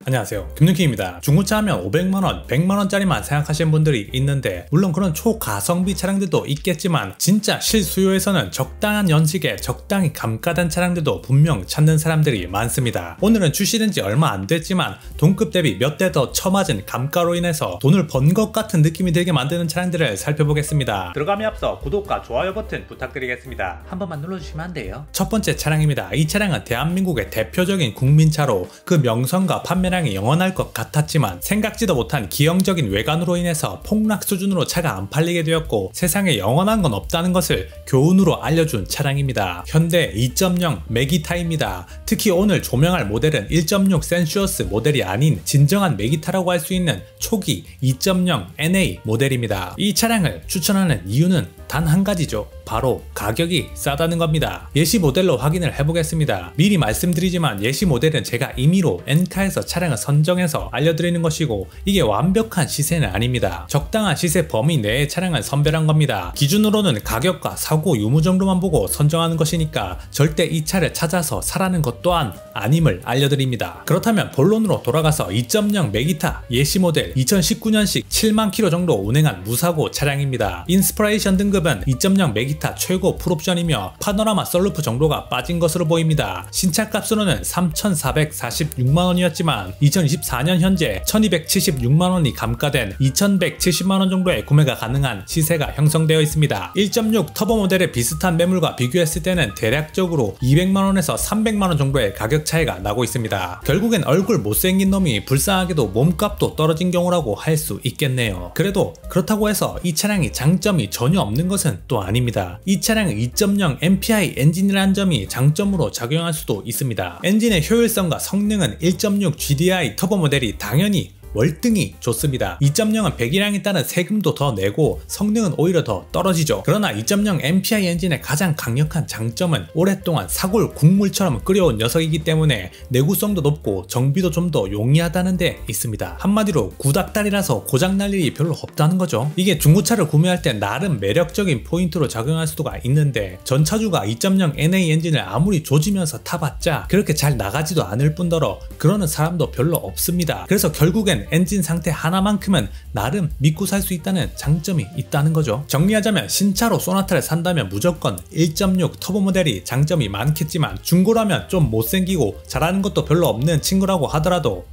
안녕하세요, 김윤키입니다. 중고차 하면 500만원, 100만원짜리만 생각하시는 분들이 있는데, 물론 그런 초가성비 차량들도 있겠지만 진짜 실수요에서는 적당한 연식에 적당히 감가된 차량들도 분명 찾는 사람들이 많습니다. 오늘은 출시된 지 얼마 안 됐지만 동급 대비 몇 대 더 처맞은 감가로 인해서 돈을 번 것 같은 느낌이 들게 만드는 차량들을 살펴보겠습니다. 들어감에 앞서 구독과 좋아요 버튼 부탁드리겠습니다. 한 번만 눌러주시면 안 돼요? 첫 번째 차량입니다. 이 차량은 대한민국의 대표적인 국민차로 그 명성과 판매량이 영원할 것 같았지만 생각지도 못한 기형적인 외관으로 인해서 폭락 수준으로 차가 안 팔리게 되었고, 세상에 영원한 건 없다는 것을 교훈으로 알려준 차량입니다. 현대 2.0 메기타입니다. 특히 오늘 조명할 모델은 1.6 센슈어스 모델이 아닌 진정한 메기타라고 할 수 있는 초기 2.0 NA 모델입니다. 이 차량을 추천하는 이유는 단 한 가지죠. 바로 가격이 싸다는 겁니다. 예시 모델로 확인을 해보겠습니다. 미리 말씀드리지만 예시 모델은 제가 임의로 엔카에서 차량을 선정해서 알려드리는 것이고, 이게 완벽한 시세는 아닙니다. 적당한 시세 범위 내의 차량을 선별한 겁니다. 기준으로는 가격과 사고 유무 정도만 보고 선정하는 것이니까 절대 이 차를 찾아서 사라는 것 또한 아님을 알려드립니다. 그렇다면 본론으로 돌아가서 2.0 메기타 예시 모델 2019년식 7만 킬로 정도 운행한 무사고 차량입니다. 인스퍼레이션 등급은 2.0 메기타 최고 풀옵션이며 파노라마 썬루프 정도가 빠진 것으로 보입니다. 신차값으로는 3,446만원이었지만 2024년 현재 1,276만원이 감가된 2,170만원 정도의 구매가 가능한 시세가 형성되어 있습니다. 1.6 터보 모델의 비슷한 매물과 비교했을 때는 대략적으로 200만원에서 300만원 정도의 가격 차이가 나고 있습니다. 결국엔 얼굴 못생긴 놈이 불쌍하게도 몸값도 떨어진 경우라고 할 수 있겠네요. 그래도 그렇다고 해서 이 차량이 장점이 전혀 없는 것은 또 아닙니다. 이 차량은 2.0 MPI 엔진이라는 점이 장점으로 작용할 수도 있습니다. 엔진의 효율성과 성능은 1.6 GDI 터보 모델이 당연히 월등히 좋습니다. 2.0은 배기량에 따른 세금도 더 내고 성능은 오히려 더 떨어지죠. 그러나 2.0 MPI 엔진의 가장 강력한 장점은 오랫동안 사골 국물처럼 끓여온 녀석이기 때문에 내구성도 높고 정비도 좀 더 용이하다는 데 있습니다. 한마디로 구닥다리라서 고장날 일이 별로 없다는 거죠. 이게 중고차를 구매할 때 나름 매력적인 포인트로 작용할 수가 있는데, 전차주가 2.0 NA 엔진을 아무리 조지면서 타봤자 그렇게 잘 나가지도 않을 뿐더러 그러는 사람도 별로 없습니다. 그래서 결국엔 엔진 상태 하나만큼은 나름 믿고 살 수 있다는 장점이 있다는 거죠. 정리하자면 신차로 소나타를 산다면 무조건 1.6 터보 모델이 장점이 많겠지만, 중고라면 좀 못생기고 잘하는 것도 별로 없는 친구라고 하더라도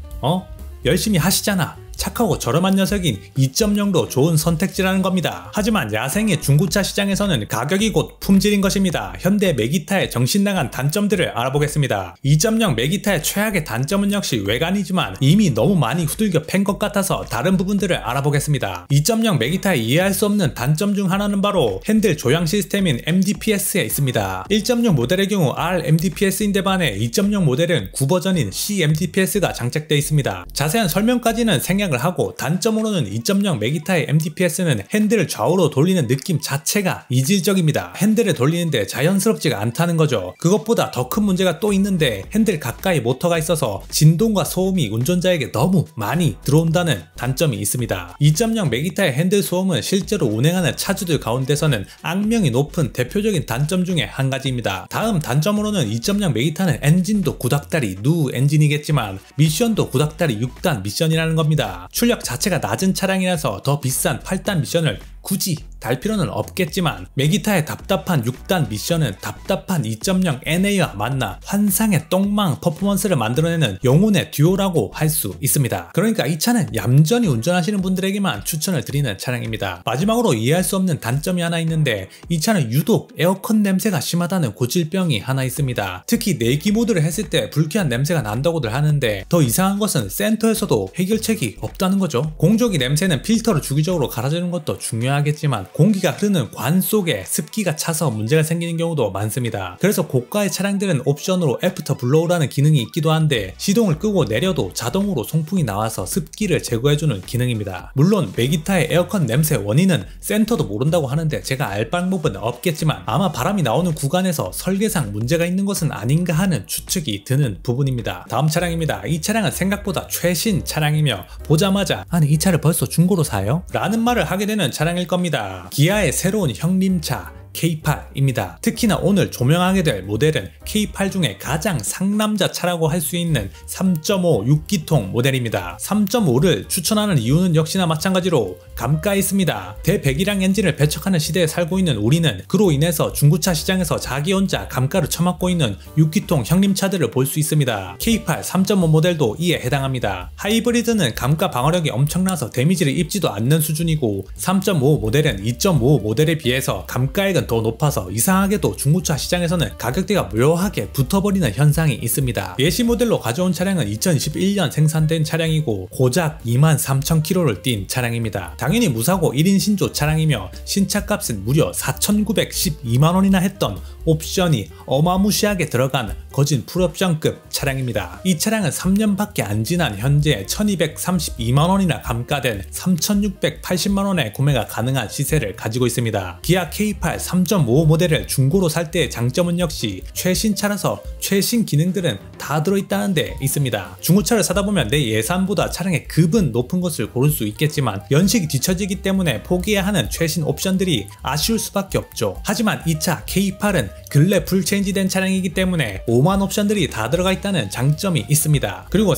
열심히 하시잖아, 착하고 저렴한 녀석인 2.0도 좋은 선택지라는 겁니다. 하지만 야생의 중고차 시장에서는 가격이 곧 품질인 것입니다. 현대 메기타의 정신나간 단점들을 알아보겠습니다. 2.0 메기타의 최악의 단점은 역시 외관이지만 이미 너무 많이 후들겨 팬 것 같아서 다른 부분들을 알아보겠습니다. 2.0 메기타의 이해할 수 없는 단점 중 하나는 바로 핸들 조향 시스템인 MDPS에 있습니다. 1.6 모델의 경우 RMDPS인데 반해 2.0 모델은 9버전인 CMDPS가 장착되어 있습니다. 자세한 설명까지는 생략을 하고, 단점으로는 2.0 메기타의 MDPS는 핸들을 좌우로 돌리는 느낌 자체가 이질적입니다. 핸들을 돌리는데 자연스럽지가 않다는 거죠. 그것보다 더 큰 문제가 또 있는데, 핸들 가까이 모터가 있어서 진동과 소음이 운전자에게 너무 많이 들어온다는 단점이 있습니다. 2.0 메기타의 핸들 소음은 실제로 운행하는 차주들 가운데서는 악명이 높은 대표적인 단점 중에 한 가지입니다. 다음 단점으로는 2.0 메기타는 엔진도 구닥다리 누 엔진이겠지만 미션도 구닥다리 6단 미션이라는 겁니다. 출력 자체가 낮은 차량이라서 더 비싼 8단 미션을 굳이 달 필요는 없겠지만, 메기타의 답답한 6단 미션은 답답한 2.0 NA와 만나 환상의 똥망 퍼포먼스를 만들어내는 영혼의 듀오라고 할 수 있습니다. 그러니까 이 차는 얌전히 운전하시는 분들에게만 추천을 드리는 차량입니다. 마지막으로 이해할 수 없는 단점이 하나 있는데, 이 차는 유독 에어컨 냄새가 심하다는 고질병이 하나 있습니다. 특히 내기 모드를 했을 때 불쾌한 냄새가 난다고들 하는데, 더 이상한 것은 센터에서도 해결책이 없다는 거죠. 공조기 냄새는 필터로 주기적으로 갈아주는 것도 중요하겠지만 공기가 흐르는 관 속에 습기가 차서 문제가 생기는 경우도 많습니다. 그래서 고가의 차량들은 옵션으로 애프터 블로우라는 기능이 있기도 한데, 시동을 끄고 내려도 자동으로 송풍이 나와서 습기를 제거해주는 기능입니다. 물론 메기타의 에어컨 냄새 원인은 센터도 모른다고 하는데 제가 알 방법은 없겠지만, 아마 바람이 나오는 구간에서 설계상 문제가 있는 것은 아닌가 하는 추측이 드는 부분입니다. 다음 차량입니다. 이 차량은 생각보다 최신 차량이며 보자마자 아니 이 차를 벌써 중고로 사요? 라는 말을 하게 되는 차량일 겁니다. 기아의 새로운 형림차 K8입니다. 특히나 오늘 조명하게 될 모델은 K8 중에 가장 상남자 차라고 할 수 있는 3.5 6기통 모델입니다. 3.5를 추천하는 이유는 역시나 마찬가지로 감가에 있습니다. 대배기량 엔진을 배척하는 시대에 살고 있는 우리는 그로 인해서 중고차 시장에서 자기 혼자 감가를 처맞고 있는 6기통 형님차들을 볼 수 있습니다. K8 3.5 모델도 이에 해당합니다. 하이브리드는 감가 방어력이 엄청나서 데미지를 입지도 않는 수준이고 3.5 모델은 2.5 모델에 비해서 감가액은 더 높아서 이상하게도 중고차 시장에서는 가격대가 묘하게 붙어버리는 현상이 있습니다. 예시 모델로 가져온 차량은 2021년 생산된 차량이고 고작 23,000km를 뛴 차량입니다. 당연히 무사고 1인 신조 차량이며 신차값은 무려 4,912만원이나 했던 옵션이 어마무시하게 들어간 거진 풀옵션급 차량입니다. 이 차량은 3년밖에 안 지난 현재 1232만원이나 감가된 3680만원에 구매가 가능한 시세를 가지고 있습니다. 기아 K8 3.5 모델을 중고로 살 때의 장점은 역시 최신차라서 최신 기능들은 다 들어있다는 데 있습니다. 중고차를 사다 보면 내 예산보다 차량의 급은 높은 것을 고를 수 있겠지만 연식이 뒤처지기 때문에 포기해야 하는 최신 옵션들이 아쉬울 수밖에 없죠. 하지만 이 차 K8은 근래 풀체인지된 차량이기 때문에 5만 옵션들이 다 들어가 있다는 장점이 있습니다. 그리고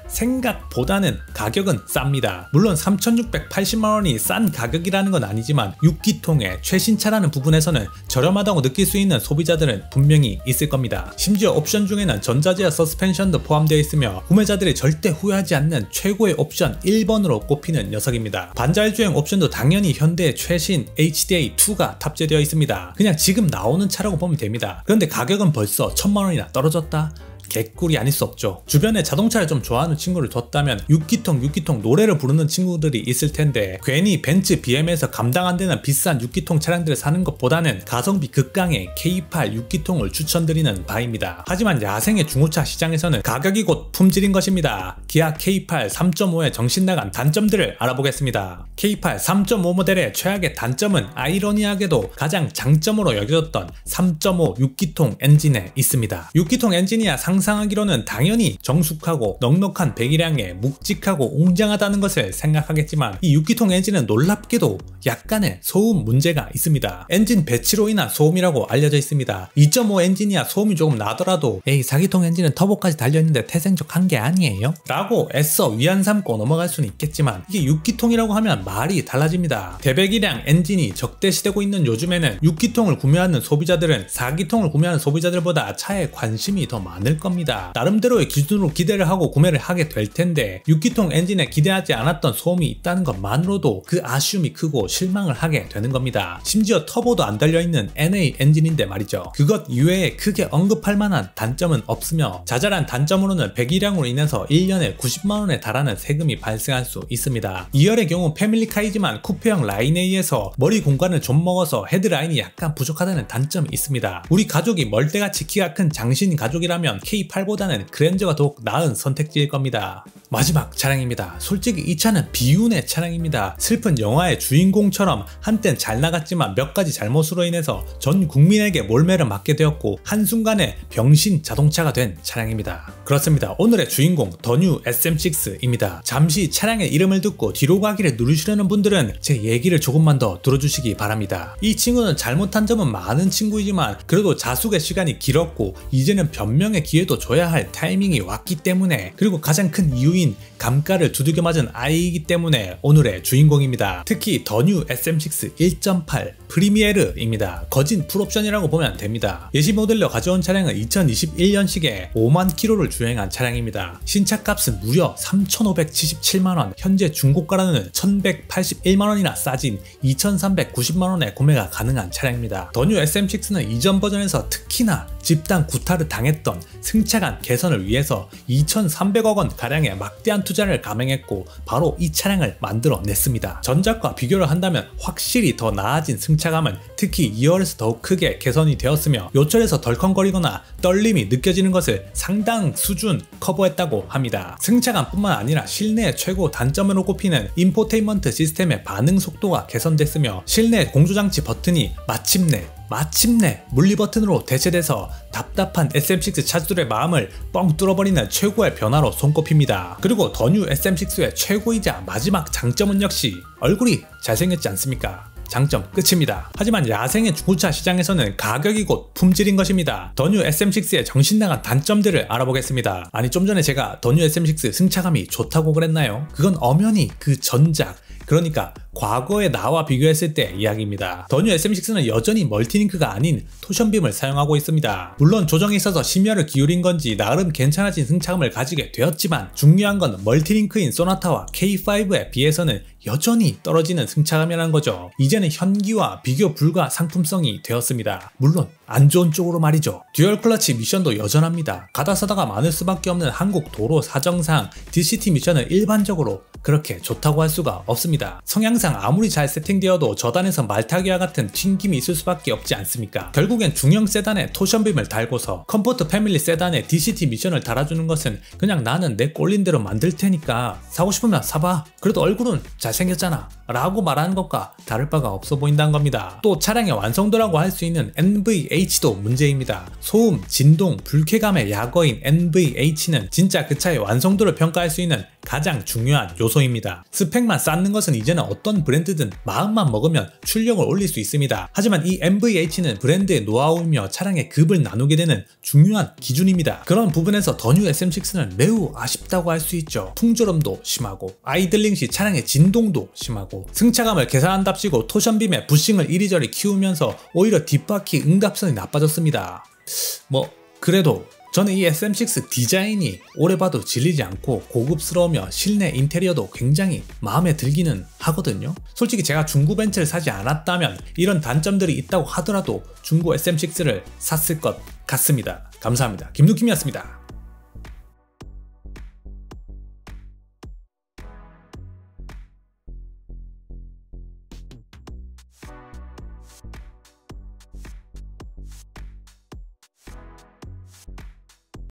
생각보다는 가격은 쌉니다. 물론 3,680만원이 싼 가격이라는 건 아니지만 6기통의 최신차라는 부분에서는 저렴하다고 느낄 수 있는 소비자들은 분명히 있을 겁니다. 심지어 옵션 중에는 전자제어 서스펜션도 포함되어 있으며 구매자들이 절대 후회하지 않는 최고의 옵션 1번으로 꼽히는 녀석입니다. 반자율주행 옵션도 당연히 현대의 최신 HDA2가 탑재되어 있습니다. 그냥 지금 나오는 차라고 보면 됩니다. 그런데 가격은 벌써 1000만원이나 떨어졌다? 개꿀이 아닐 수 없죠. 주변에 자동차를 좀 좋아하는 친구를 뒀다면 6기통 노래를 부르는 친구들이 있을 텐데 괜히 벤츠 BM에서 감당 안 되는 비싼 6기통 차량들을 사는 것보다는 가성비 극강의 K8 6기통을 추천드리는 바입니다. 하지만 야생의 중고차 시장에서는 가격이 곧 품질인 것입니다. 기아 K8 3.5의 정신나간 단점들을 알아보겠습니다. K8 3.5 모델의 최악의 단점은 아이러니하게도 가장 장점으로 여겨졌던 3.5 6기통 엔진에 있습니다. 6기통 엔진이야 상상하기로는 당연히 정숙하고 넉넉한 배기량에 묵직하고 웅장하다는 것을 생각하겠지만 이 6기통 엔진은 놀랍게도 약간의 소음 문제가 있습니다. 엔진 배치로 인한 소음이라고 알려져 있습니다. 2.5 엔진이야 소음이 조금 나더라도 에이 4기통 엔진은 터보까지 달려있는데 태생적한 게 아니에요? 라고 애써 위안 삼고 넘어갈 수는 있겠지만 이게 6기통이라고 하면 말이 달라집니다. 대배기량 엔진이 적대시되고 있는 요즘에는 6기통을 구매하는 소비자들은 4기통을 구매하는 소비자들보다 차에 관심이 더 많을 겁니다. 나름대로의 기준으로 기대를 하고 구매를 하게 될 텐데 6기통 엔진에 기대하지 않았던 소음이 있다는 것만으로도 그 아쉬움이 크고 실망을 하게 되는 겁니다. 심지어 터보도 안 달려있는 NA 엔진인데 말이죠. 그것 이외에 크게 언급할 만한 단점은 없으며 자잘한 단점으로는 배기량으로 인해서 1년에 90만원에 달하는 세금이 발생할 수 있습니다. 2열의 경우 패밀리카이지만 쿠페형 라인A에서 머리 공간을 좀 먹어서 헤드라인이 약간 부족하다는 단점이 있습니다. 우리 가족이 멀대같이 키가 큰 장신 가족이라면 K8보다는 그랜저가 더욱 나은 선택지일 겁니다. 마지막 차량입니다. 솔직히 이 차는 비운의 차량입니다. 슬픈 영화의 주인공처럼 한땐 잘 나갔지만 몇 가지 잘못으로 인해서 전 국민에게 몰매를 맞게 되었고 한순간에 병신 자동차가 된 차량입니다. 그렇습니다. 오늘의 주인공 더 뉴 SM6입니다. 잠시 차량의 이름을 듣고 뒤로 가기를 누르시려는 분들은 제 얘기를 조금만 더 들어주시기 바랍니다. 이 친구는 잘못한 점은 많은 친구이지만 그래도 자숙의 시간이 길었고 이제는 변명의 기회도 줘야 할 타이밍이 왔기 때문에 그리고 가장 큰 이유인 감가를 두들겨 맞은 아이이기 때문에 오늘의 주인공입니다. 특히 더 뉴 SM6 1.8 프리미에르입니다. 거진 풀옵션이라고 보면 됩니다. 예시 모델로 가져온 차량은 2021년식에 5만 킬로를 주행한 차량입니다. 신차값은 무려 3,577만원, 현재 중고가로는 1,181만원이나 싸진 2,390만원에 구매가 가능한 차량입니다. 더 뉴 SM6는 이전 버전에서 특히나 집단 구타를 당했던 승차감 개선을 위해서 2,300억원 가량의 막대한 투자를 감행했고 바로 이 차량을 만들어냈습니다. 전작과 비교를 한다면 확실히 더 나아진 승차감은 특히 2열에서 더욱 크게 개선이 되었으며 요철에서 덜컹거리거나 떨림이 느껴지는 것을 상당 수준 커버했다고 합니다. 승차감뿐만 아니라 실내의 최고 단점으로 꼽히는 인포테인먼트 시스템의 반응 속도가 개선됐으며 실내 공조장치 버튼이 마침내 물리 버튼으로 대체돼서 답답한 SM6 차주들의 마음을 뻥 뚫어버리는 최고의 변화로 손꼽힙니다. 그리고 더 뉴 SM6의 최고이자 마지막 장점은 역시 얼굴이 잘생겼지 않습니까? 장점 끝입니다. 하지만 야생의 중고차 시장에서는 가격이 곧 품질인 것입니다. 더 뉴 SM6의 정신나간 단점들을 알아보겠습니다. 아니 좀 전에 제가 더 뉴 SM6 승차감이 좋다고 그랬나요? 그건 엄연히 그 전작, 그러니까 과거의 나와 비교했을 때 이야기입니다. 더 뉴 SM6는 여전히 멀티링크가 아닌 토션빔을 사용하고 있습니다. 물론 조정에 있어서 심혈을 기울인 건지 나름 괜찮아진 승차감을 가지게 되었지만 중요한 건 멀티링크인 소나타와 K5에 비해서는 여전히 떨어지는 승차감이라는 거죠. 이제는 현기와 비교 불가 상품성이 되었습니다. 물론 안 좋은 쪽으로 말이죠. 듀얼 클러치 미션도 여전합니다. 가다서다가 많을 수밖에 없는 한국 도로 사정상 DCT 미션은 일반적으로 그렇게 좋다고 할 수가 없습니다. 성향상 아무리 잘 세팅되어도 저단에서 말타기와 같은 튕김이 있을 수밖에 없지 않습니까? 결국엔 중형 세단에 토션빔을 달고서 컴포트 패밀리 세단에 DCT 미션을 달아주는 것은 그냥 나는 내 꼴린 대로 만들 테니까 사고 싶으면 사봐. 그래도 얼굴은 잘생겼잖아 라고 말하는 것과 다를 바가 없어 보인다는 겁니다. 또 차량의 완성도라고 할 수 있는 NVH도 문제입니다. 소음, 진동, 불쾌감의 약어인 NVH는 진짜 그 차의 완성도를 평가할 수 있는 가장 중요한 요소입니다. 스펙만 쌓는 것은 이제는 어떤 브랜드든 마음만 먹으면 출력을 올릴 수 있습니다. 하지만 이 NVH는 브랜드의 노하우이며 차량의 급을 나누게 되는 중요한 기준입니다. 그런 부분에서 더 뉴 SM6는 매우 아쉽다고 할 수 있죠. 풍조름도 심하고 아이들링 시 차량의 진동도 심하고 승차감을 계산한답시고 토션빔에 부싱을 이리저리 키우면서 오히려 뒷바퀴 응답성이 나빠졌습니다. 그래도 저는 이 SM6 디자인이 오래 봐도 질리지 않고 고급스러우며 실내 인테리어도 굉장히 마음에 들기는 하거든요. 솔직히 제가 중고 벤츠를 사지 않았다면 이런 단점들이 있다고 하더라도 중고 SM6를 샀을 것 같습니다. 감사합니다. 김누킴이었습니다.